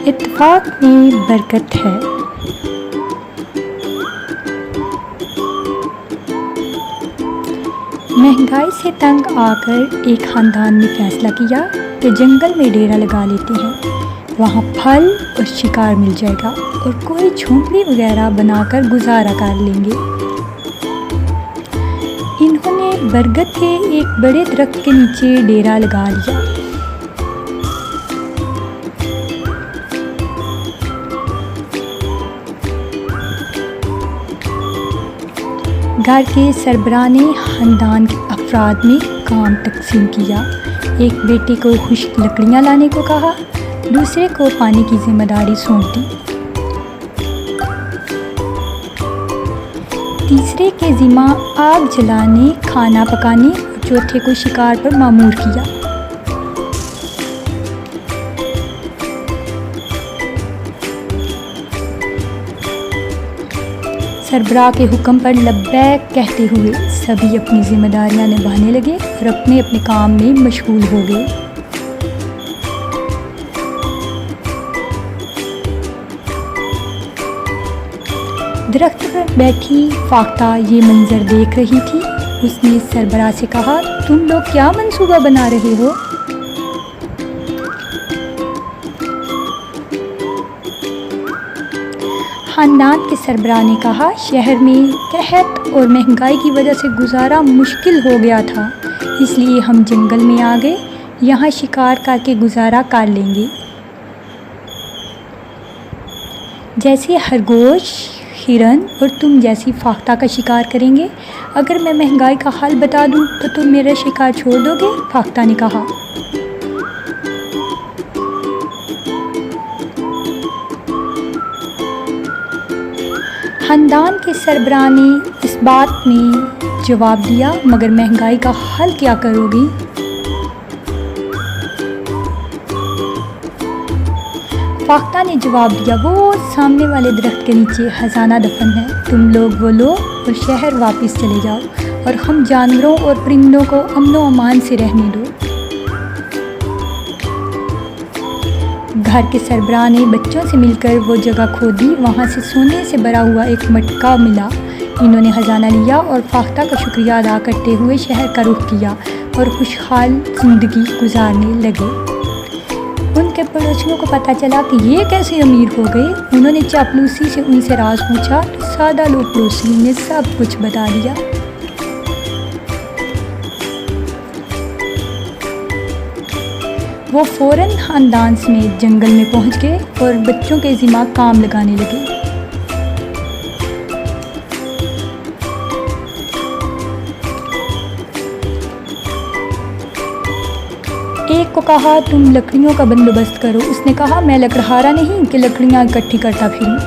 इत्तेफाक में बरकत है। महंगाई से तंग आकर एक खानदान ने फैसला किया कि जंगल में डेरा लगा लेते हैं, वहाँ फल और शिकार मिल जाएगा और कोई झोंपड़ी वगैरह बनाकर गुजारा कर लेंगे। इन्होंने बरगद के एक बड़े दरख्त के नीचे डेरा लगा लिया। घर के सरबराह ने खानदान के अफराद में काम तकसीम किया। एक बेटे को खुश्क लकड़ियाँ लाने को कहा, दूसरे को पानी की जिम्मेदारी सौंप दी, तीसरे के जिम्मा आग जलाने, खाना पकाने और चौथे को शिकार पर मामूर किया। सरबराह के हुक्म पर लब्बैक कहते हुए सभी अपनी जिम्मेदारियां निभाने लगे और अपने अपने काम में मशगूल हो गए। दरख्त पर बैठी फाख्ता ये मंजर देख रही थी। उसने सरबराह से कहा, तुम लोग क्या मंसूबा बना रहे हो? खानदान के सरबराह ने कहा, शहर में कहत और महंगाई की वजह से गुजारा मुश्किल हो गया था, इसलिए हम जंगल में आ गए, यहाँ शिकार करके गुजारा कर लेंगे। जैसे खरगोश, हिरन और तुम जैसी फाख्ता का शिकार करेंगे। अगर मैं महंगाई का हाल बता दूं तो तुम मेरा शिकार छोड़ दोगे? फाख्ता ने कहा। खानदान के सरबराह ने इस बात में जवाब दिया, मगर महंगाई का हल क्या करोगी? फाख्ता ने जवाब दिया, वो सामने वाले दरख्त के नीचे खजाना दफन है, तुम लोग वो लो और शहर वापस चले जाओ और हम जानवरों और परिंदों को अमनो अमान से रहने दो। घर के सरबराह ने बच्चों से मिलकर वो जगह खोदी, वहाँ से सोने से भरा हुआ एक मटका मिला। इन्होंने खजाना लिया और फाख्ता का शुक्रिया अदा करते हुए शहर का रुख किया और खुशहाल जिंदगी गुजारने लगे। उनके पड़ोसियों को पता चला कि ये कैसे अमीर हो गए। उन्होंने चापलूसी से उनसे राज पूछा तो सादा लोग पड़ोसियों ने सब कुछ बता दिया। वो फ़ौरन खानदान समेत जंगल में पहुंच गए और बच्चों के ज़िम्मा काम लगाने लगे। एक को कहा, तुम लकड़ियों का बंदोबस्त करो। उसने कहा, मैं लकड़हारा नहीं कि लकड़ियाँ इकट्ठी करता फिरूं।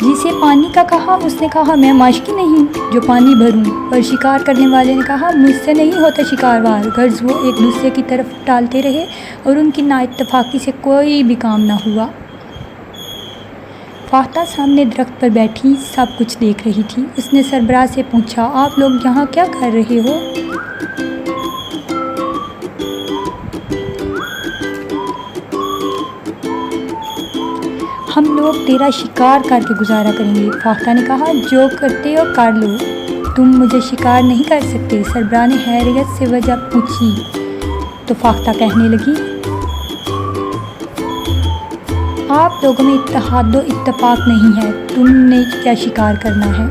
जिसे पानी का कहा, उसने कहा, मैं माशकी नहीं जो पानी भरूं। और शिकार करने वाले ने कहा, मुझसे नहीं होता शिकारवार। गर्ज वो एक दूसरे की तरफ टालते रहे और उनकी नाइत्तफाकी से कोई भी काम ना हुआ। फाख्ता सामने दरख्त पर बैठी सब कुछ देख रही थी। उसने सरबराह से पूछा, आप लोग यहाँ क्या कर रहे हो? हम लोग तेरा शिकार करके गुजारा करेंगे। फाख्ता ने कहा, जो करते हो कर लो, तुम मुझे शिकार नहीं कर सकते। सरबराह ने हैरियत से वजह पूछी तो फाख्ता कहने लगी, आप लोगों में इत्तेहाद व इत्तेफाक नहीं है, तुमने क्या शिकार करना है?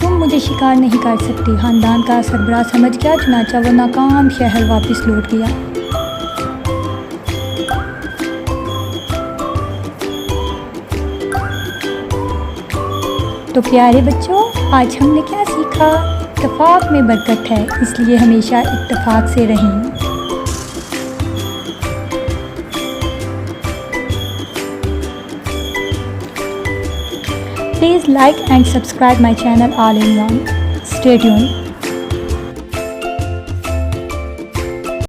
तुम मुझे शिकार नहीं कर सकते। खानदान का सरबराह समझ गया, चुनाचा वो नाकाम शहर वापस लौट गया। तो प्यारे बच्चों, आज हमने क्या सीखा? इत्तेफाक में बरकत है, इसलिए हमेशा इत्तेफाक से रहें। Please like and subscribe my channel all in one. Stay tuned.